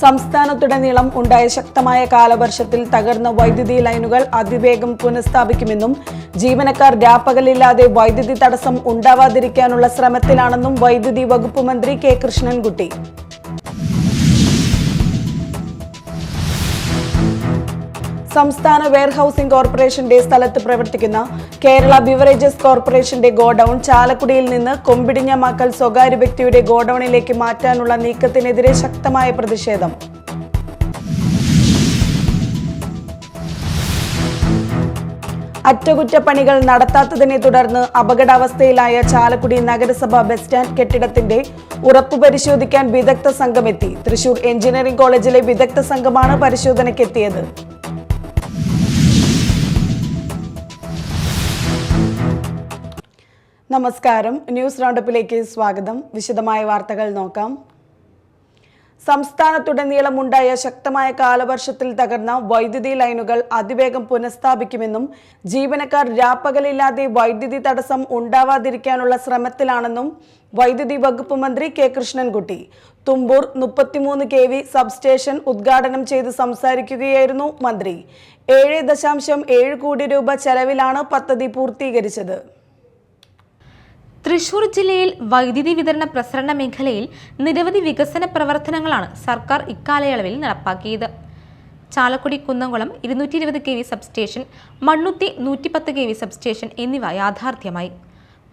സംസ്ഥാനത്തുടനീളം ഉണ്ടായ ശക്തമായ കാലവർഷത്തിൽ തകർന്ന വൈദ്യുതി ലൈനുകൾ അതിവേഗം പുനഃസ്ഥാപിക്കുമെന്നും ജീവനക്കാർ രാപ്പകലില്ലാതെ വൈദ്യുതി തടസ്സം ഉണ്ടാവാതിരിക്കാനുള്ള ശ്രമത്തിലാണെന്നും വൈദ്യുതി വകുപ്പ് മന്ത്രി കെ കൃഷ്ണൻകുട്ടി. സംസ്ഥാന വെയർഹൌസിംഗ് കോർപ്പറേഷന്റെ സ്ഥലത്ത് പ്രവർത്തിക്കുന്ന കേരള ബിവറേജസ് കോർപ്പറേഷന്റെ ഗോഡൌൺ ചാലക്കുടിയിൽ നിന്ന് കൊമ്പിടിഞ്ഞമാക്കൽ സ്വകാര്യ വ്യക്തിയുടെ ഗോഡൌണിലേക്ക് മാറ്റാനുള്ള നീക്കത്തിനെതിരെ ശക്തമായ പ്രതിഷേധം. അറ്റകുറ്റപ്പണികൾ നടത്താത്തതിനെ തുടർന്ന് അപകടാവസ്ഥയിലായ ചാലക്കുടി നഗരസഭ ബസ് സ്റ്റാൻഡ് കെട്ടിടത്തിന്റെ ഉറപ്പ് പരിശോധിക്കാൻ വിദഗ്ധ സംഘമെത്തി. തൃശൂർ എഞ്ചിനീയറിംഗ് കോളേജിലെ വിദഗ്ധ സംഘമാണ് പരിശോധനയ്ക്കെത്തിയത്. നമസ്കാരം, ന്യൂസ് റൗണ്ടപ്പിലേക്ക് സ്വാഗതം. വിശദമായ വാർത്തകൾ നോക്കാം. സംസ്ഥാനത്തുടനീളമുണ്ടായ ശക്തമായ കാലവർഷത്തിൽ തകർന്ന വൈദ്യുതി ലൈനുകൾ അതിവേഗം പുനഃസ്ഥാപിക്കുമെന്നും ജീവനക്കാർ രാപ്പകലില്ലാതെ വൈദ്യുതി തടസ്സം ഉണ്ടാവാതിരിക്കാനുള്ള ശ്രമത്തിലാണെന്നും വൈദ്യുതി വകുപ്പ് മന്ത്രി K Krishnankutty. Thumboor 33 kV substation ഉദ്ഘാടനം ചെയ്ത് സംസാരിക്കുകയായിരുന്നു മന്ത്രി. 7.7 കോടി രൂപ ചെലവിലാണ് പദ്ധതി പൂർത്തീകരിച്ചത്. തൃശൂർ ജില്ലയിൽ വൈദ്യുതി വിതരണ പ്രസരണ മേഖലയിൽ നിരവധി വികസന പ്രവർത്തനങ്ങളാണ് സർക്കാർ ഇക്കാലയളവിൽ നടപ്പാക്കിയത്. Chalakudy Kunnamkulam 220 kV substation, Mannuthy 110 kV substation എന്നിവ യാഥാർത്ഥ്യമായി.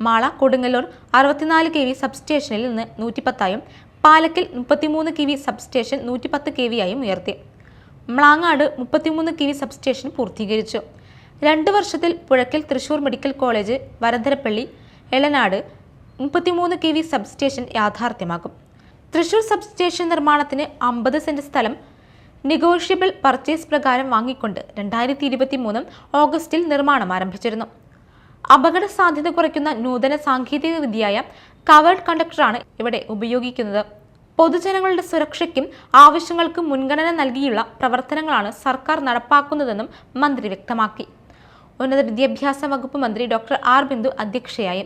മാള കൊടുങ്ങല്ലൂർ 64 kV സബ്സ്റ്റേഷനിൽ നിന്ന് 110ആയും പാലക്കൽ 33 kV സബ്സ്റ്റേഷൻ 110 kV ആയും ഉയർത്തി. മ്ലാങ്ങാട് 33 kV സബ്സ്റ്റേഷൻ പൂർത്തീകരിച്ചു. 2 വർഷത്തിൽ Puzhakkal Thrissur medical college, Varantharappilly, Elanad 33 kV substation യാഥാർത്ഥ്യമാക്കും. തൃശൂർ സബ്സ്റ്റേഷൻ നിർമ്മാണത്തിന് 50 സെന്റ് സ്ഥലം നെഗോഷ്യബിൾ പർച്ചേസ് പ്രകാരം വാങ്ങിക്കൊണ്ട് 2023 ഓഗസ്റ്റിൽ നിർമ്മാണം ആരംഭിച്ചിരുന്നു. അപകട സാധ്യത കുറയ്ക്കുന്ന നൂതന സാങ്കേതിക വിദ്യയായ കവേർഡ് കണ്ടക്ടറാണ് ഇവിടെ ഉപയോഗിക്കുന്നത്. പൊതുജനങ്ങളുടെ സുരക്ഷയ്ക്കും ആവശ്യങ്ങൾക്കും മുൻഗണന നൽകിയുള്ള പ്രവർത്തനങ്ങളാണ് സർക്കാർ നടപ്പാക്കുന്നതെന്നും മന്ത്രി വ്യക്തമാക്കി. ഉന്നത വിദ്യാഭ്യാസ വകുപ്പ് മന്ത്രി ഡോക്ടർ ആർ ബിന്ദു അധ്യക്ഷയായി.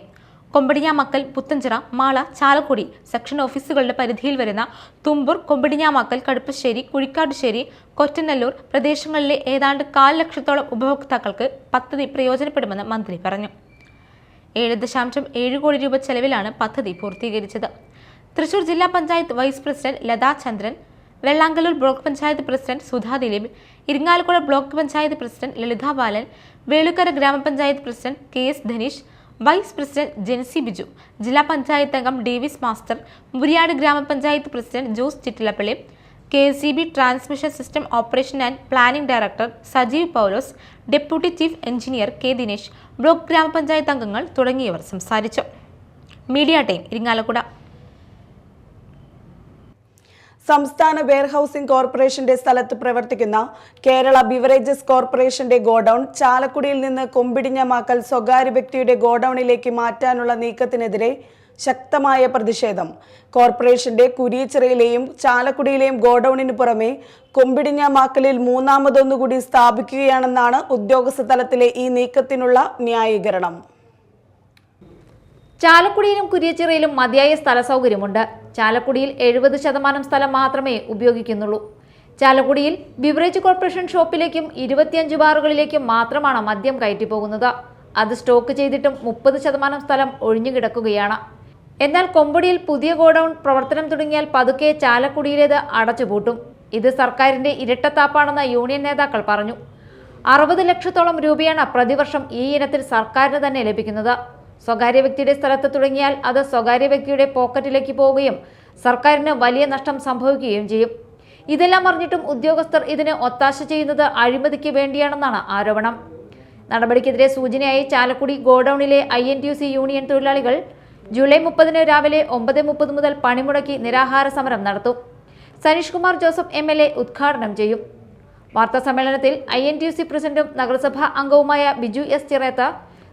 കൊമ്പടിഞ്ഞാമക്കൽ, പുത്തഞ്ചിറ, മാള, ചാലക്കുടി സെക്ഷൻ ഓഫീസുകളുടെ പരിധിയിൽ വരുന്ന തുമ്പൂർ, കൊമ്പടിഞ്ഞാമക്കൽ, കടുപ്പശ്ശേരി, കുഴിക്കാട്ടുശ്ശേരി, കൊറ്റനല്ലൂർ പ്രദേശങ്ങളിലെ ഏതാണ്ട് 1/4 ലക്ഷത്തോളം ഉപഭോക്താക്കൾക്ക് പദ്ധതി പ്രയോജനപ്പെടുമെന്ന് മന്ത്രി പറഞ്ഞു. 7.7 കോടി രൂപ ചെലവിലാണ് പദ്ധതി പൂർത്തീകരിച്ചത്. തൃശൂർ ജില്ലാ panchayat vice president Latha Chandran, Vellangallur block panchayat president Sudha Dileep, Irinjalakuda block panchayat president Lalitha Balan, Velookkara ഗ്രാമപഞ്ചായത്ത് president KS Dhaneesh, vice president Jency Biju, ജില്ലാ പഞ്ചായത്ത് അംഗം ഡേവിസ് മാസ്റ്റർ, മുരിയാട് ഗ്രാമപഞ്ചായത്ത് president Jose Chittilappilly, KSEB transmission system operation and planning director Sajeev Paulose, deputy chief engineer K Dinesh, block ഗ്രാമപഞ്ചായത്ത് അംഗങ്ങൾ തുടങ്ങിയവർ സംസാരിച്ചു. Media time, Irinjalakuda. സംസ്ഥാന വെയർഹൌസിംഗ് കോർപ്പറേഷന്റെ സ്ഥലത്ത് പ്രവർത്തിക്കുന്ന കേരള ബിവറേജസ് കോർപ്പറേഷന്റെ ഗോഡൌൺ ചാലക്കുടിയിൽ നിന്ന് കൊമ്പിടിഞ്ഞമാക്കൽ സ്വകാര്യ വ്യക്തിയുടെ ഗോഡൌണിലേക്ക് മാറ്റാനുള്ള നീക്കത്തിനെതിരെ ശക്തമായ പ്രതിഷേധം. കോർപ്പറേഷന്റെ കുരിയച്ചിറയിലെയും ചാലക്കുടിയിലെയും ഗോഡൌണിന് പുറമെ കൊമ്പിടിഞ്ഞമാക്കലിൽ 3ാമതൊന്നുകൂടി സ്ഥാപിക്കുകയാണെന്നാണ് ഉദ്യോഗസ്ഥ തലത്തിലെ ഈ നീക്കത്തിനുള്ള ന്യായീകരണം. ചാലക്കുടിയിലും കുരിയച്ചിറയിലും മതിയായ സ്ഥല സൗകര്യമുണ്ട്. ചാലക്കുടിയിൽ 70% സ്ഥലം മാത്രമേ ഉപയോഗിക്കുന്നുള്ളൂ. ചാലക്കുടിയിൽ ബിവറേജ് കോർപ്പറേഷൻ ഷോപ്പിലേക്കും 25 ബാറുകളിലേക്കും മാത്രമാണ് മദ്യം കയറ്റിപ്പോകുന്നത്. അത് സ്റ്റോക്ക് ചെയ്തിട്ടും 30% സ്ഥലം ഒഴിഞ്ഞുകിടക്കുകയാണ്. എന്നാൽ കൊമ്പടിയിൽ പുതിയ ഗോഡൌൺ പ്രവർത്തനം തുടങ്ങിയാൽ പതുക്കെ ചാലക്കുടിയിലേത് അടച്ചുപൂട്ടും. ഇത് സർക്കാരിന്റെ ഇരട്ടത്താപ്പാണെന്ന് യൂണിയൻ നേതാക്കൾ പറഞ്ഞു. 60 ലക്ഷത്തോളം രൂപയാണ് പ്രതിവർഷം ഈ ഇനത്തിൽ സർക്കാരിന് തന്നെ ലഭിക്കുന്നത്. സ്വകാര്യ വ്യക്തിയുടെ സ്ഥലത്ത് തുടങ്ങിയാൽ അത് സ്വകാര്യ വ്യക്തിയുടെ പോക്കറ്റിലേക്ക് പോവുകയും സർക്കാരിന് വലിയ നഷ്ടം സംഭവിക്കുകയും ചെയ്യും. ഇതെല്ലാം അറിഞ്ഞിട്ടും ഉദ്യോഗസ്ഥർ ഇതിന് ഒത്താശ ചെയ്യുന്നത് അഴിമതിക്ക് വേണ്ടിയാണെന്നാണ് ആരോപണം. നടപടിക്കെതിരെ സൂചനയായി ചാലക്കുടി ഗോഡൌണിലെ INTUC യൂണിയൻ തൊഴിലാളികൾ ജൂലൈ 30 രാവിലെ 9:30 മുതൽ പണിമുടക്കി നിരാഹാര സമരം നടത്തും. സനീഷ് കുമാർ ജോസഫ് MLA ഉദ്ഘാടനം ചെയ്യും. വാർത്താ സമ്മേളനത്തിൽ INTUC പ്രസിഡന്റും നഗരസഭാ അംഗവുമായ Biju S Chiretha,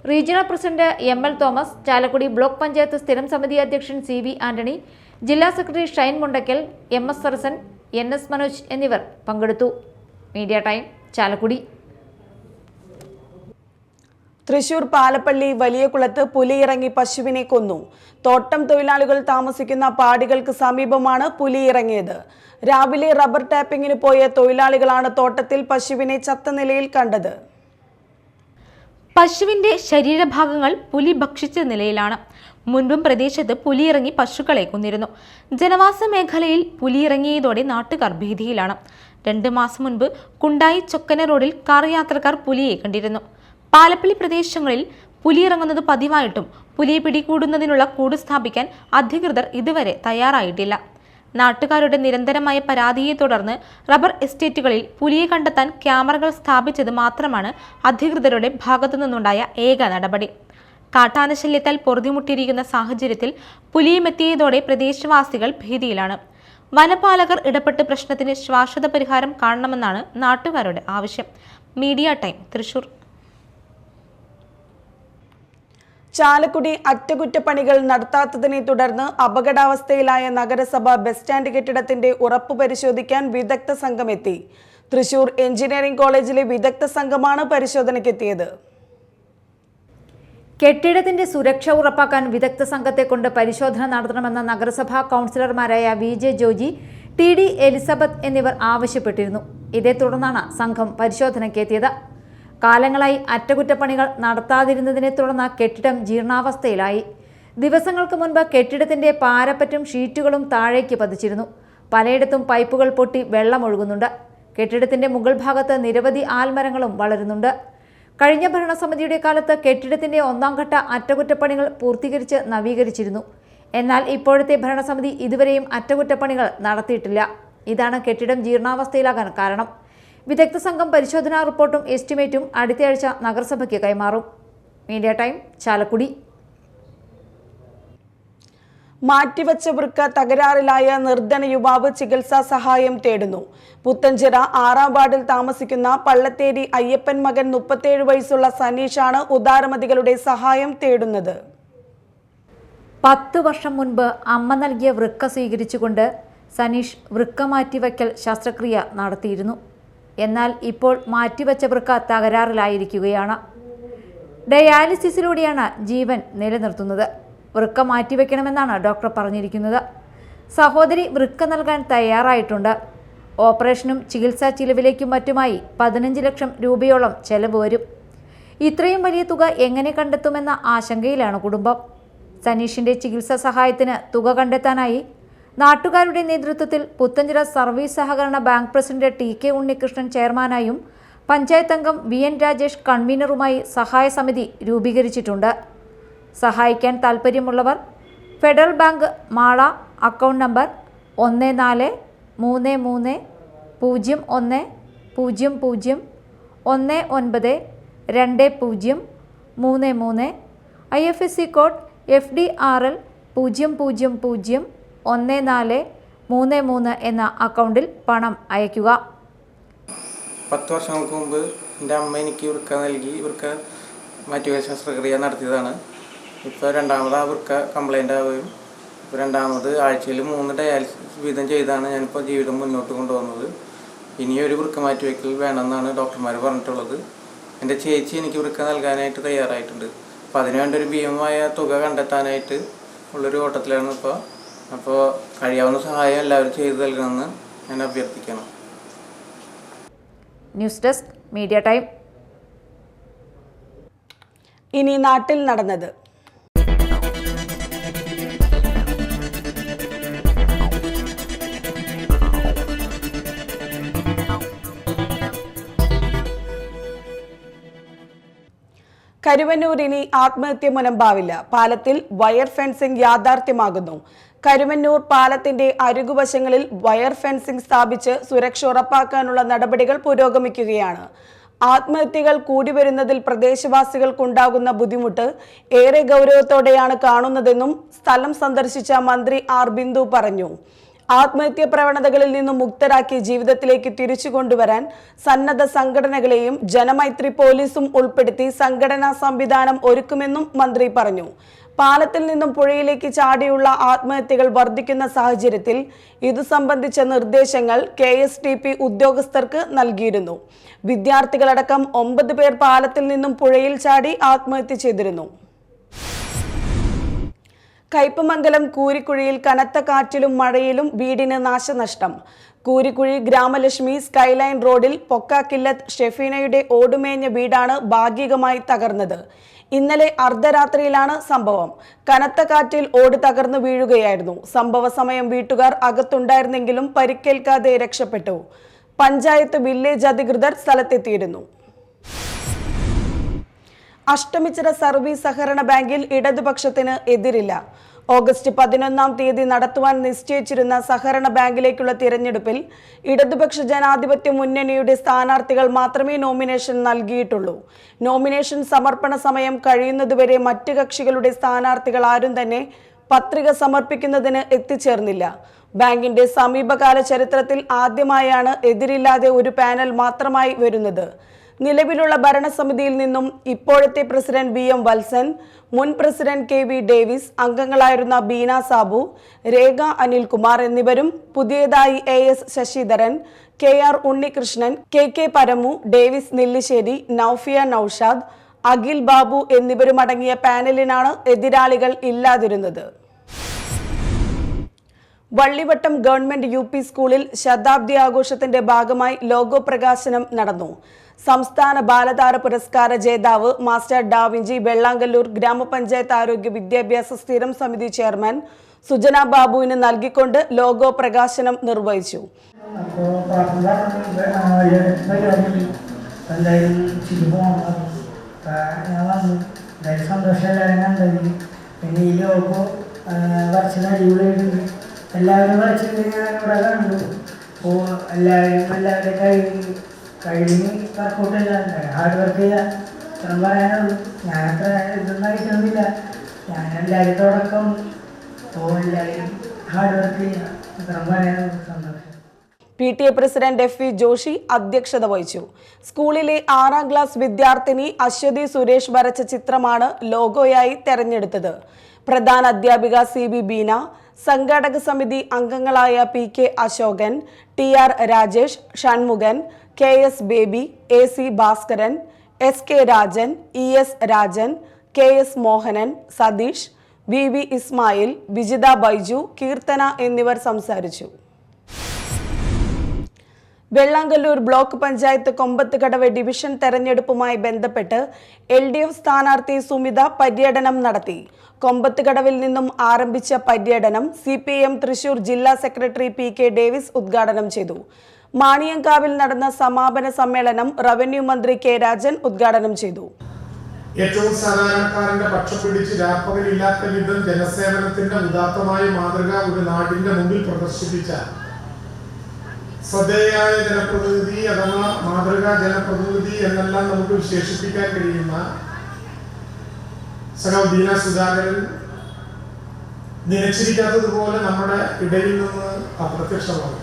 regional president ML Thomas, Chalakudy block panchayat സ്ഥിരം സമിതി അധ്യക്ഷൻ CB ആന്റണി, ജില്ലാ secretary Shine Mundakkal, MS Sarasan, NS Manoj എന്നിവർ പങ്കെടുത്തു. Media time, Chalakudy. തൃശൂർ പാലപ്പള്ളി വലിയകുളത്ത് പുലിയിറങ്ങി പശുവിനെ കൊന്നു. തോട്ടം തൊഴിലാളികൾ താമസിക്കുന്ന പാടികൾക്ക് സമീപമാണ് പുലിയിറങ്ങിയത്. രാവിലെ റബ്ബർ ടാപ്പിങ്ങിന് പോയ തൊഴിലാളികളാണ് തോട്ടത്തിൽ പശുവിനെ ചത്ത നിലയിൽ കണ്ടത്. പശുവിന്റെ ശരീരഭാഗങ്ങൾ പുലി ഭക്ഷിച്ച നിലയിലാണ്. മുൻപും പ്രദേശത്ത് പുലിയിറങ്ങി പശുക്കളെ കൊന്നിരുന്നു. ജനവാസ മേഖലയിൽ പുലിയിറങ്ങിയതോടെ നാട്ടുകാർ ഭീതിയിലാണ്. 2 മാസം മുൻപ് കുണ്ടായി ചൊക്കന റോഡിൽ കാർ യാത്രക്കാർ പുലിയെ കണ്ടിരുന്നു. പാലപ്പള്ളി പ്രദേശങ്ങളിൽ പുലിയിറങ്ങുന്നത് പതിവായിട്ടും പുലിയെ പിടികൂടുന്നതിനുള്ള കൂട് സ്ഥാപിക്കാൻ അധികൃതർ ഇതുവരെ തയ്യാറായിട്ടില്ല. നാട്ടുകാരുടെ നിരന്തരമായ പരാതിയെ തുടർന്ന് റബ്ബർ എസ്റ്റേറ്റുകളിൽ പുലിയെ കണ്ടെത്താൻ ക്യാമറകൾ സ്ഥാപിച്ചത് മാത്രമാണ് അധികൃതരുടെ ഭാഗത്തു നിന്നുണ്ടായ ഏക നടപടി. കാട്ടാനശല്യത്താൽ പൊറുതിമുട്ടിയിരിക്കുന്ന സാഹചര്യത്തിൽ പുലിയുമെത്തിയതോടെ പ്രദേശവാസികൾ ഭീതിയിലാണ്. വനപാലകർ ഇടപെട്ട് പ്രശ്നത്തിന് ശാശ്വത പരിഹാരം കാണണമെന്നാണ് നാട്ടുകാരുടെ ആവശ്യം. Media time, Thrissur. ചാലക്കുടി അറ്റകുറ്റപ്പണികൾ നടത്താത്തതിനെ തുടർന്ന് അപകടാവസ്ഥയിലായ നഗരസഭ ബസ് സ്റ്റാൻഡ് കെട്ടിടത്തിന്റെ ഉറപ്പ് പരിശോധിക്കാൻ വിദഗ്ധ സംഘം എത്തി. തൃശൂർ എഞ്ചിനീയറിംഗ് കോളേജിലെ വിദഗ്ധ സംഘമാണ് പരിശോധനയ്ക്കെത്തിയത്. കെട്ടിടത്തിന്റെ സുരക്ഷ ഉറപ്പാക്കാൻ വിദഗ്ധ സംഘത്തെ കൊണ്ട് പരിശോധന നടത്തണമെന്ന നഗരസഭാ കൗൺസിലർമാരായ VJ ജോജി, TD എലിസബത്ത് എന്നിവർ ആവശ്യപ്പെട്ടിരുന്നു. ഇതേ തുടർന്നാണ് സംഘം പരിശോധനയ്ക്കെത്തിയത്. കാലങ്ങളായി അറ്റകുറ്റപ്പണികൾ നടത്താതിരുന്നതിനെ തുടർന്ന് കെട്ടിടം ജീർണാവസ്ഥയിലായി. ദിവസങ്ങൾക്ക് മുൻപ് കെട്ടിടത്തിന്റെ പാരപ്പറ്റും ഷീറ്റുകളും താഴേക്ക് പതിച്ചിരുന്നു. പലയിടത്തും പൈപ്പുകൾ പൊട്ടി വെള്ളമൊഴുകുന്നുണ്ട്. കെട്ടിടത്തിന്റെ മുകൾ ഭാഗത്ത് നിരവധി ആൽമരങ്ങളും വളരുന്നുണ്ട്. കഴിഞ്ഞ ഭരണസമിതിയുടെ കാലത്ത് കെട്ടിടത്തിന്റെ 1ാം ഘട്ട അറ്റകുറ്റപ്പണികൾ പൂർത്തീകരിച്ച് നവീകരിച്ചിരുന്നു. എന്നാൽ ഇപ്പോഴത്തെ ഭരണസമിതി ഇതുവരെയും അറ്റകുറ്റപ്പണികൾ നടത്തിയിട്ടില്ല. ഇതാണ് കെട്ടിടം ജീർണാവസ്ഥയിലാകാൻ കാരണം. വിദഗ്ധ സംഘം പരിശോധനാ റിപ്പോർട്ടും എസ്റ്റിമേറ്റും അടുത്തയാഴ്ച നഗരസഭയ്ക്ക് കൈമാറും. Media time, Chalakudy. മാറ്റിവെച്ച വൃക്ക തകരാറിലായ നിർധന യുവാവ് ചികിത്സാ സഹായം തേടുന്നു. പുത്തഞ്ചിറ 6ാം വാർഡിൽ താമസിക്കുന്ന പള്ളത്തേരി അയ്യപ്പൻ മകൻ 37 വയസ്സുള്ള സനീഷാണ് ഉദാരമതികളുടെ സഹായം തേടുന്നത്. 10 വർഷം മുൻപ് അമ്മ നൽകിയ വൃക്ക സ്വീകരിച്ചുകൊണ്ട് സനീഷ് വൃക്ക മാറ്റിവയ്ക്കൽ ശസ്ത്രക്രിയ നടത്തിയിരുന്നു. എന്നാൽ ഇപ്പോൾ മാറ്റിവെച്ച വൃക്ക തകരാറിലായിരിക്കുകയാണ്. ഡയാലിസിസിലൂടെയാണ് ജീവൻ നിലനിർത്തുന്നത്. വൃക്ക മാറ്റിവെക്കണമെന്നാണ് ഡോക്ടർ പറഞ്ഞിരിക്കുന്നത്. സഹോദരി വൃക്ക നൽകാൻ തയ്യാറായിട്ടുണ്ട്. ഓപ്പറേഷനും ചികിത്സാ ചിലവിലേക്കും മറ്റുമായി 15 ലക്ഷം രൂപയോളം ചെലവ് വരും. ഇത്രയും വലിയ തുക എങ്ങനെ കണ്ടെത്തുമെന്ന ആശങ്കയിലാണ് കുടുംബം. സനീഷിന്റെ ചികിത്സാ സഹായത്തിന് തുക കണ്ടെത്താനായി നാട്ടുകാരുടെ നേതൃത്വത്തിൽ പുത്തഞ്ചിറ സർവീസ് സഹകരണ ബാങ്ക് പ്രസിഡന്റ് TK ഉണ്ണികൃഷ്ണൻ ചെയർമാനായും പഞ്ചായത്ത് അംഗം VN രാജേഷ് കൺവീനറുമായി സഹായ സമിതി രൂപീകരിച്ചിട്ടുണ്ട്. സഹായിക്കാൻ താൽപ്പര്യമുള്ളവർ federal bank Mala account number 143300192033 IFSC code FDRL 0001433 എന്ന അക്കൗണ്ടിൽ പണം അയയ്ക്കുക. 10 വർഷങ്ങൾക്ക് മുമ്പ് എൻ്റെ അമ്മ എനിക്ക് വൃക്ക നൽകി വൃക്ക മാറ്റിവെക്കൽ ശസ്ത്രക്രിയ നടത്തിയതാണ്. ഇപ്പോൾ രണ്ടാമത് ആ വൃക്ക കംപ്ലൈൻ്റ് ആവുകയും ഇപ്പോൾ രണ്ടാമത് ആഴ്ചയിൽ 3 ഡയാലിസിസ് വീതം ചെയ്താണ് ഞാനിപ്പോൾ ജീവിതം മുന്നോട്ട് കൊണ്ടുപോകുന്നത്. ഇനിയൊരു വൃക്ക മാറ്റിവെക്കൽ വേണമെന്നാണ് ഡോക്ടർമാർ പറഞ്ഞിട്ടുള്ളത്. എൻ്റെ ചേച്ചി എനിക്ക് വൃക്ക നൽകാനായിട്ട് തയ്യാറായിട്ടുണ്ട്. അപ്പോൾ അതിനുവേണ്ടി ഒരു ഭീമമായ തുക കണ്ടെത്താനായിട്ട് ഉള്ളൊരു ഓട്ടത്തിലാണ് ഇപ്പോൾ. അപ്പോൾ കഴിയാവുന്ന സഹായം എല്ലാവരും ചെയ്തു നൽകണമെന്ന് ഞാൻ അഭ്യർത്ഥിക്കണം. News desk, media time. ഇനി നാട്ടിൽ നടന്നത്. കരുവന്നൂരിനി ആത്മഹത്യ മുനമ്പാവില്ല. പാലത്തിൽ വയർ ഫെൻസിംഗ് യാഥാർത്ഥ്യമാകുന്നു. കരുവന്നൂർ പാലത്തിന്റെ അരികുവശങ്ങളിൽ വയർ ഫെൻസിംഗ് സ്ഥാപിച്ച് സുരക്ഷ ഉറപ്പാക്കാനുള്ള നടപടികൾ പുരോഗമിക്കുകയാണ്. ആത്മഹത്യകൾ കൂടി വരുന്നതിൽ പ്രദേശവാസികൾക്കുണ്ടാകുന്ന ബുദ്ധിമുട്ട് ഏറെ ഗൗരവത്തോടെയാണ് കാണുന്നതെന്നും സ്ഥലം സന്ദർശിച്ച മന്ത്രി R. ബിന്ദു പറഞ്ഞു. ആത്മഹത്യാ പ്രവണതകളിൽ നിന്നും മുക്തരാക്കി ജീവിതത്തിലേക്ക് തിരിച്ചു കൊണ്ടുവരാൻ സന്നദ്ധ സംഘടനകളെയും ജനമൈത്രി പോലീസും ഉൾപ്പെടുത്തി സംഘടനാ സംവിധാനം ഒരുക്കുമെന്നും മന്ത്രി പറഞ്ഞു. പാലത്തിൽ നിന്നും പുഴയിലേക്ക് ചാടിയുള്ള ആത്മഹത്യകൾ വർദ്ധിക്കുന്ന സാഹചര്യത്തിൽ ഇതു സംബന്ധിച്ച നിർദ്ദേശങ്ങൾ KSTP ഉദ്യോഗസ്ഥർക്ക് നൽകിയിരുന്നു. വിദ്യാർത്ഥികളടക്കം 9 പേർ പാലത്തിൽ നിന്നും പുഴയിൽ ചാടി ആത്മഹത്യ ചെയ്തിരുന്നു. കയ്പമംഗലം കൂരിക്കുഴിയിൽ കനത്ത കാറ്റിലും മഴയിലും വീടിന് നാശനഷ്ടം. കൂരിക്കുഴി ഗ്രാമലക്ഷ്മി സ്കൈലൈൻ റോഡിൽ പൊക്കാക്കില്ലത്ത് ഷെഫീനയുടെ ഓടുമേഞ്ഞ വീടാണ് ഭാഗികമായി തകർന്നത്. ഇന്നലെ അർദ്ധരാത്രിയിലാണ് സംഭവം. കനത്ത കാറ്റിൽ ഓട് തകർന്നു വീഴുകയായിരുന്നു. സംഭവ സമയം വീട്ടുകാർ അകത്തുണ്ടായിരുന്നെങ്കിലും പരിക്കേൽക്കാതെ രക്ഷപ്പെട്ടു. പഞ്ചായത്ത് വില്ലേജ് അധികൃതർ സ്ഥലത്തെത്തിയിരുന്നു. അഷ്ടമിച്ചിറ സർവീസ് സഹകരണ ബാങ്കിൽ ഇടതുപക്ഷത്തിന് എതിരില്ല. ഓഗസ്റ്റ് 11-ാം തീയതി നടത്തുവാൻ നിശ്ചയിച്ചിരുന്ന സഹകരണ ബാങ്കിലേക്കുള്ള തിരഞ്ഞെടുപ്പിൽ ഇടതുപക്ഷ ജനാധിപത്യ മുന്നണിയുടെ സ്ഥാനാർത്ഥികൾ മാത്രമേ നോമിനേഷൻ നൽകിയിട്ടുള്ളൂ. നോമിനേഷൻ സമർപ്പണ സമയം കഴിയുന്നതുവരെ മറ്റ് കക്ഷികളുടെ സ്ഥാനാർത്ഥികൾ ആരും തന്നെ പത്രിക സമർപ്പിക്കുന്നതിന് എത്തിച്ചേർന്നില്ല. ബാങ്കിന്റെ സമീപകാല ചരിത്രത്തിൽ ആദ്യമായാണ് എതിരില്ലാതെ ഒരു പാനൽ മാത്രമായി വരുന്നത്. നിലവിലുള്ള ഭരണസമിതിയിൽ നിന്നും ഇപ്പോഴത്തെ പ്രസിഡന്റ് BM വത്സൻ, മുൻ പ്രസിഡന്റ് KV ഡേവിസ്, അംഗങ്ങളായിരുന്ന ബീന സാബു, രേഖ അനിൽകുമാർ എന്നിവരും പുതിയതായി AS Sasidharan, KR Unnikrishnan, KK Paramu, Davis Nellissery, Noufiya Noushad, Akhil Babu എന്നിവരുമടങ്ങിയ പാനലിനാണ് എതിരാളികൾ ഇല്ലാതിരുന്നത്. വള്ളിവട്ടം ഗവൺമെന്റ് UP സ്കൂളിൽ ശതാബ്ദി ആഘോഷത്തിന്റെ ഭാഗമായി ലോഗോ പ്രകാശനം നടന്നു. സംസ്ഥാന ബാലതാര പുരസ്കാര ജേതാവ് മാസ്റ്റർ ഡാവിഞ്ചി വെള്ളാങ്കല്ലൂർ ഗ്രാമപഞ്ചായത്ത് ആരോഗ്യ വിദ്യാഭ്യാസ സ്ഥിരം സമിതി ചെയർമാൻ സുജന ബാബുവിന് നൽകിക്കൊണ്ട് ലോഗോ പ്രകാശനം നിർവഹിച്ചു. എല്ലാവരും വരച്ചിട്ട് ഇവിടെ കണ്ടു. അപ്പോൾ എല്ലാവരും കഴിഞ്ഞ് വർക്കൗട്ട് ഹാർഡ് വർക്ക് ചെയ്യാൻ ഇത്രയും പറയാനുള്ളൂ. ഞാനത്ര ഇതൊന്നും ആയിട്ടൊന്നുമില്ല. ഞാൻ എല്ലാവരും തുടക്കം. അപ്പോൾ എല്ലാവരും ഹാർഡ് വർക്ക് ചെയ്യാം. ഇത്രയും പറയാനുള്ളൂ. സന്തോഷം. PTA പ്രസിഡന്റ് FV ജോഷി അധ്യക്ഷത വഹിച്ചു. സ്കൂളിലെ 6ാം ക്ലാസ് വിദ്യാർത്ഥിനി അശ്വതി സുരേഷ് വരച്ച ചിത്രമാണ് ലോഗോയായി തെരഞ്ഞെടുത്തത്. പ്രധാന അധ്യാപിക CB ബീന, സംഘാടക സമിതി അംഗങ്ങളായ PK Ashokan, TR Rajesh, Shanmukhan, KS Baby, AC Bhaskaran, SK Rajan, ES Rajan, KS Mohanan, Satheesh, VV Ismail, Vijitha Baiju, Keerthana എന്നിവർ സംസാരിച്ചു. വെള്ളാങ്കല്ലൂർ ബ്ലോക്ക് പഞ്ചായത്ത് കൊമ്പത്തുകടവ് ഡിവിഷൻ തെരഞ്ഞെടുപ്പുമായി ബന്ധപ്പെട്ട് LDF സ്ഥാനാർത്ഥി സുമിത പര്യടനം നടത്തി. കൊമ്പത്തുകടവിൽ നിന്നും ആരംഭിച്ച പര്യടനം CPM തൃശൂർ ജില്ലാ സെക്രട്ടറി PK ഡേവിസ് ഉദ്ഘാടനം ചെയ്തു. മാണിയങ്കാവിൽ നടന്ന സമാപന സമ്മേളനം റവന്യൂ മന്ത്രി K രാജൻ ഉദ്ഘാടനം ചെയ്തു. ഏറ്റവും സാധാരണക്കാരന്റെ പക്ഷം പിടിച്ച് രാപ്പകലില്ലാത്ത വിധം ജനസേവനത്തിന്റെ ഉദാത്തമായ മാതൃക ഒരു നാടിന്റെ മുമ്പിൽ പ്രദർശിപ്പിച്ച ശ്രദ്ധേയായ ജനപ്രതിനിധി അഥവാ മാതൃകാ ജനപ്രതിനിധി എന്നെല്ലാം നമുക്ക് വിശേഷിപ്പിക്കാൻ കഴിയുന്ന സഖാവ് ബീന സുധാകരൻ നനച്ചിരിക്കാത്തതുപോലെ നമ്മുടെ ഇടയിൽ നിന്ന് അപ്രത്യക്ഷമാണ്.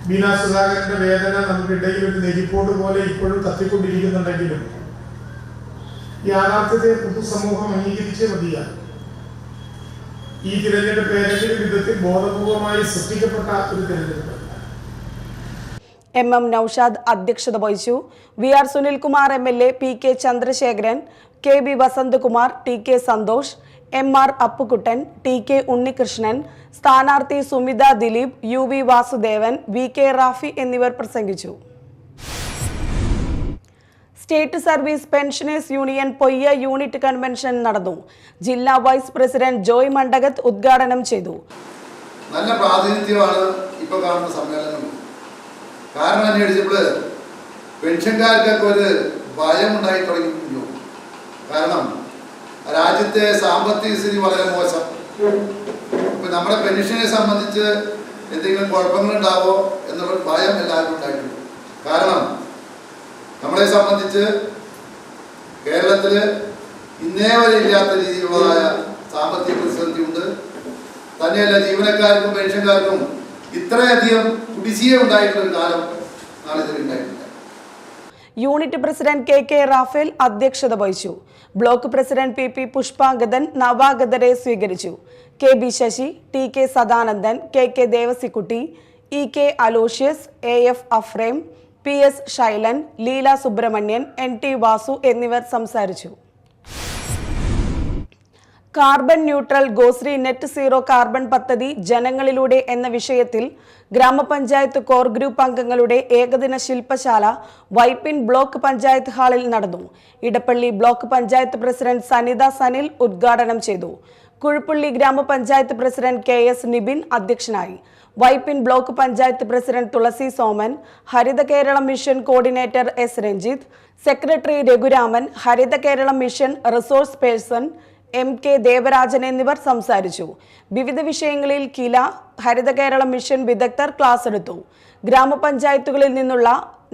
ബീന സുധാകരന്റെ വേദന നമുക്ക് ഇടയിൽ ഒരു നെരിപ്പോട്ട് പോലെ ഇപ്പോഴും കത്തിക്കൊണ്ടിരിക്കുന്നുണ്ടെങ്കിലും യാഥാർത്ഥ്യത്തെ പൊതുസമൂഹം അംഗീകരിച്ചേ മതിയാണ്. ഈ തിരഞ്ഞെടുപ്പ് ഏതെങ്കിലും വിധത്തിൽ ബോധപൂർവമായി സൃഷ്ടിക്കപ്പെട്ട ഒരു തിരഞ്ഞെടുപ്പ്. MM നൌഷാദ് അധ്യക്ഷത വഹിച്ചു. VR Sunilkumar MLA, PK Chandrasekharan, KB Vasanthakumar, TK Santhosh, MR Appukuttan, TK Unnikrishnan, സ്ഥാനാർത്ഥി സുമിത ദിലീപ്, UV വാസുദേവൻ, VK റാഫി എന്നിവർ പ്രസംഗിച്ചു. State service pensioners union Poyya unit convention നടന്നു. ജില്ലാ വൈസ് പ്രസിഡന്റ് ജോയ് മണ്ഡകത്ത് ഉദ്ഘാടനം ചെയ്തു. നല്ല പ്രാതിനിധ്യമാണ് ഇപ്പോൾ കാണുന്ന സമ്മേളനം. കാരണം അന്വേഷിച്ചപ്പോൾ പെൻഷൻകാർക്കൊക്കെ ഒരു ഭയം ഉണ്ടായി തുടങ്ങിയിരുന്നു. കാരണം രാജ്യത്തെ സാമ്പത്തിക സ്ഥിതി വളരെ മോശം. ഇപ്പം നമ്മുടെ പെൻഷനെ സംബന്ധിച്ച് എന്തെങ്കിലും കുഴപ്പങ്ങളുണ്ടാവോ എന്നുള്ളൊരു ഭയം എല്ലാവരും ഉണ്ടായിട്ടുണ്ട്. കാരണം നമ്മളെ സംബന്ധിച്ച് കേരളത്തിൽ ഇന്നേ വരെ ഇല്ലാത്ത രീതിയിലുള്ളതായ സാമ്പത്തിക പ്രതിസന്ധി ഉണ്ട്. തന്നെയല്ല ജീവനക്കാർക്കും പെൻഷൻകാർക്കും ഇത്രയധികം കുടിശ്ശിക ഉണ്ടായിട്ടുള്ള ഒരു കാലം നാളിതുവരെ ഉണ്ടായിട്ടില്ല. യൂണിറ്റ് പ്രസിഡന്റ് കെ റാഫേൽ അധ്യക്ഷത വഹിച്ചു. ബ്ലോക്ക് പ്രസിഡന്റ് പി പുഷ്പാംഗദൻ നവാഗതരെ സ്വീകരിച്ചു. K Sasi, T Sadanandan, K Devasikutty, K Aloysius, AF Afrem, PS Shailan, Leela Subramanian, NT Vasu എന്നിവർ സംസാരിച്ചു. Carbon neutral Goshree net zero carbon പദ്ധതി ജനങ്ങളിലൂടെ എന്ന വിഷയത്തിൽ ഗ്രാമപഞ്ചായത്ത് കോർ ഗ്രൂപ്പ് അംഗങ്ങളുടെ ഏകദിന ശില്പശാല വൈപ്പിൻ ബ്ലോക്ക് പഞ്ചായത്ത് ഹാളിൽ നടന്നു. ഇടപ്പള്ളി ബ്ലോക്ക് പഞ്ചായത്ത് പ്രസിഡന്റ് സനിത സനിൽ ഉദ്ഘാടനം ചെയ്തു. കുഴുപ്പള്ളി ഗ്രാമപഞ്ചായത്ത് പ്രസിഡന്റ് KS നിബിൻ അധ്യക്ഷനായി. Vypin block panchayat president Thulasi Soman, Haritha Keralam mission coordinator S Ranjith, secretary Raghuraman, Haritha Keralam mission resource person MK Devarajan എന്നിവർ സംസാരിച്ചു. വിവിധ വിഷയങ്ങളിൽ കില, ഹരിത കേരളം മിഷൻ വിദഗ്ധർ ക്ലാസ് എടുത്തു. ഗ്രാമപഞ്ചായത്തുകളിൽ നിന്നുള്ള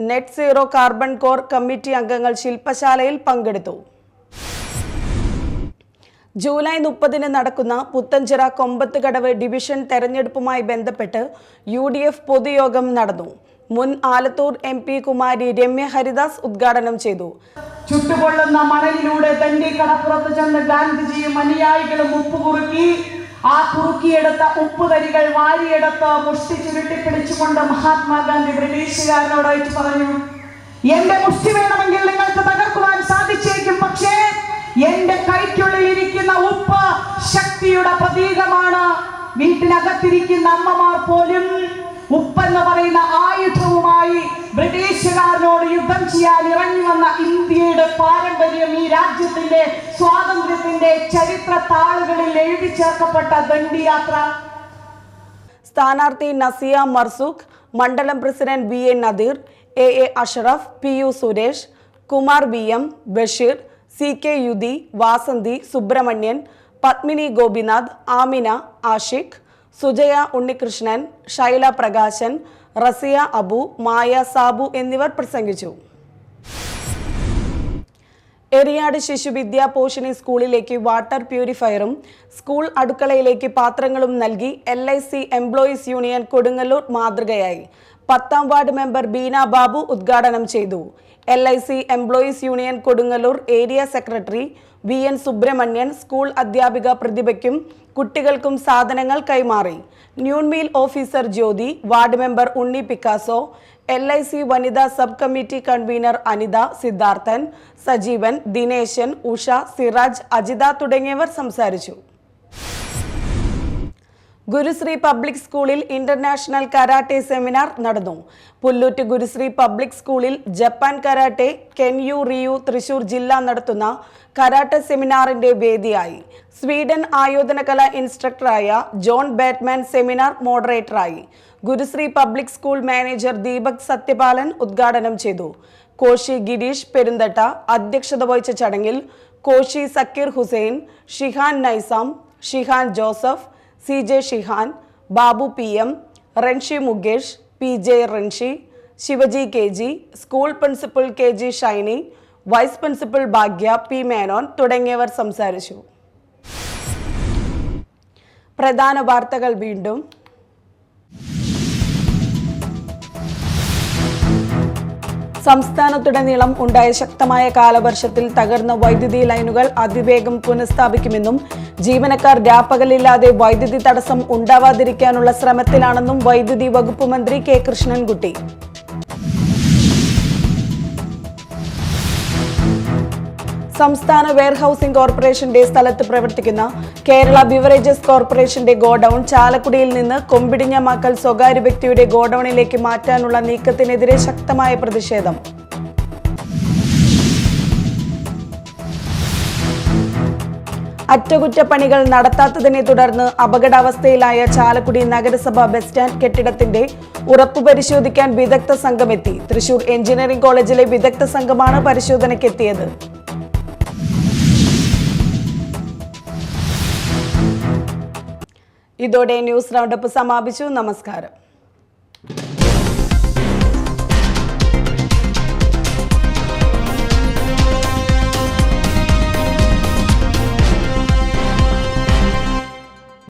net zero carbon core committee അംഗങ്ങൾ ശില്പശാലയിൽ പങ്കെടുത്തു. ജൂലൈ 30 നടക്കുന്ന പുത്തഞ്ചിറ കൊമ്പത്തുകടവ് ഡിവിഷൻ തെരഞ്ഞെടുപ്പുമായി ബന്ധപ്പെട്ട് UDF പൊതുയോഗം നടന്നു. മുൻ ആലത്തൂർ MP കുമാരി രമ്യ ഹരിദാസ് ഉദ്ഘാടനം ചെയ്തു. ചുട്ടുപൊള്ളുന്ന മണലിലൂടെ തന്റെ കടപ്പുറത്ത് ചെന്ന് ഗാന്ധിജിയും അനുയായികളും ഉപ്പ് കുറുക്കി, ആ കുറുക്കിയെടുത്ത ഉപ്പുതരികൾ വാരിയെടുത്ത് മുഷ്ടി ചുരുട്ടിപ്പിടിച്ചുകൊണ്ട് മഹാത്മാഗാന്ധി ബ്രിട്ടീഷുകാരനോടായിട്ട് പറഞ്ഞു, എന്റെ മുഷ്ടി വേണമെങ്കിൽ നിങ്ങൾക്ക് തകർക്കുവാൻ സാധിച്ചേക്കും, പക്ഷേ എന്റെ കൈക്കുള്ളിൽ ഇരിക്കുന്ന ഉപ്പ് ശക്തിയുടെ പ്രതീകമാണ്. വീട്ടിനകത്തിരിക്കുന്ന അമ്മമാർ പോലും ഉപ്പെന്ന് പറയുന്ന ആയുധവുമായി ബ്രിട്ടീഷുകാരനോട് യുദ്ധം ചെയ്യാൻ ഇറങ്ങി വന്ന ഇന്ത്യയുടെ പാരമ്പര്യം ഈ രാജ്യത്തിന്റെ സ്വാതന്ത്ര്യത്തിന്റെ ചരിത്ര താളുകളിൽ എഴുതി ചേർക്കപ്പെട്ട ദണ്ഡിയാത്ര. സ്ഥാനാർത്ഥി നസിയ മർസൂഖ്, മണ്ഡലം president BA Nadeer, AA Ashraf, PU Suresh, Kumar VM, Basheer, CK Yudhi, Vasanthi, Subramanian, Padmini Gopinath, Amina, Ashiq, Sujaya Unnikrishnan, Shaila Prakashan, Raziya Abu, Maya Sabu എന്നിവർ പ്രസംഗിച്ചു. എറിയാട് ശിശുവിദ്യാ പോഷിണി സ്കൂളിലേക്ക് വാട്ടർ പ്യൂരിഫയറും സ്കൂൾ അടുക്കളയിലേക്ക് പാത്രങ്ങളും നൽകി LIC എംപ്ലോയീസ് യൂണിയൻ കൊടുങ്ങല്ലൂർ മാതൃകയായി. 10ാം വാർഡ് മെമ്പർ ബീന ബാബു ഉദ്ഘാടനം ചെയ്തു. LIC employees union Kodungallur area secretary VN Subramanian school അധ്യാപിക പ്രതിഭയ്ക്കും കുട്ടികൾക്കും സാധനങ്ങൾ കൈമാറി. Noon meal officer Jyothi, ward member Unni Picasso, LIC വനിതാ sub committee convener Anitha, Siddharthan, Sajeevan, Dineshan, Usha, Siraj, Ajitha തുടങ്ങിയവർ സംസാരിച്ചു. ഗുരുശ്രീ പബ്ലിക് സ്കൂളിൽ ഇന്റർനാഷണൽ കരാട്ടെ സെമിനാർ നടന്നു. പുല്ലൂറ്റ് ഗുരുശ്രീ പബ്ലിക് സ്കൂളിൽ Japan karate Kenyu Ryu Thrissur ജില്ല നടത്തുന്ന കരാട്ടെ സെമിനാറിന്റെ വേദിയായി. സ്വീഡൻ ആയോധന കല ഇൻസ്ട്രക്ടറായ ജോൺ ബാറ്റ്മാൻ സെമിനാർ മോഡറേറ്ററായി. Gurusree public school manager Deepak Sathyapalan ഉദ്ഘാടനം ചെയ്തു. കോശി ഗിരീഷ് പെരുന്തട്ട അധ്യക്ഷത വഹിച്ച ചടങ്ങിൽ Kyoshi Zakir Hussain, Shihan Naizam, Shihan Joseph, CJ Shihan, Babu PM, Renshi Mukesh, PJ Renshi, Shivaji KG, school principal KG Shiny, vice principal Bhagya P Menon തുടങ്ങിയവർ സംസാരിച്ചു. പ്രധാന വാർത്തകൾ വീണ്ടും. സംസ്ഥാനത്തുടനീളം ഉണ്ടായ ശക്തമായ കാലവർഷത്തിൽ തകർന്ന വൈദ്യുതി ലൈനുകൾ അതിവേഗം പുനഃസ്ഥാപിക്കുമെന്നും ജീവനക്കാർ രാപ്പകലില്ലാതെ വൈദ്യുതി തടസ്സം ഉണ്ടാവാതിരിക്കാനുള്ള ശ്രമത്തിലാണെന്നും വൈദ്യുതി വകുപ്പ് മന്ത്രി K കൃഷ്ണൻകുട്ടി. സംസ്ഥാന വെയർഹൌസിംഗ് കോർപ്പറേഷന്റെ സ്ഥലത്ത് പ്രവർത്തിക്കുന്ന കേരള ബിവറേജസ് കോർപ്പറേഷന്റെ ഗോഡൌൺ ചാലക്കുടിയിൽ നിന്ന് കൊമ്പിടിഞ്ഞമാക്കൽ സ്വകാര്യ വ്യക്തിയുടെ ഗോഡൌണിലേക്ക് മാറ്റാനുള്ള നീക്കത്തിനെതിരെ ശക്തമായ പ്രതിഷേധം. അറ്റകുറ്റപ്പണികൾ നടത്താത്തതിനെ തുടർന്ന് അപകടാവസ്ഥയിലായ ചാലക്കുടി നഗരസഭ ബസ് സ്റ്റാൻഡ് കെട്ടിടത്തിന്റെ ഉറപ്പ് പരിശോധിക്കാൻ വിദഗ്ധ സംഘമെത്തി. തൃശൂർ എഞ്ചിനീയറിംഗ് കോളേജിലെ വിദഗ്ധ സംഘമാണ് പരിശോധനയ്ക്കെത്തിയത്. ഇതോടെ ന്യൂസ് റൗണ്ടപ്പ് സമാപിച്ചു. നമസ്കാരം.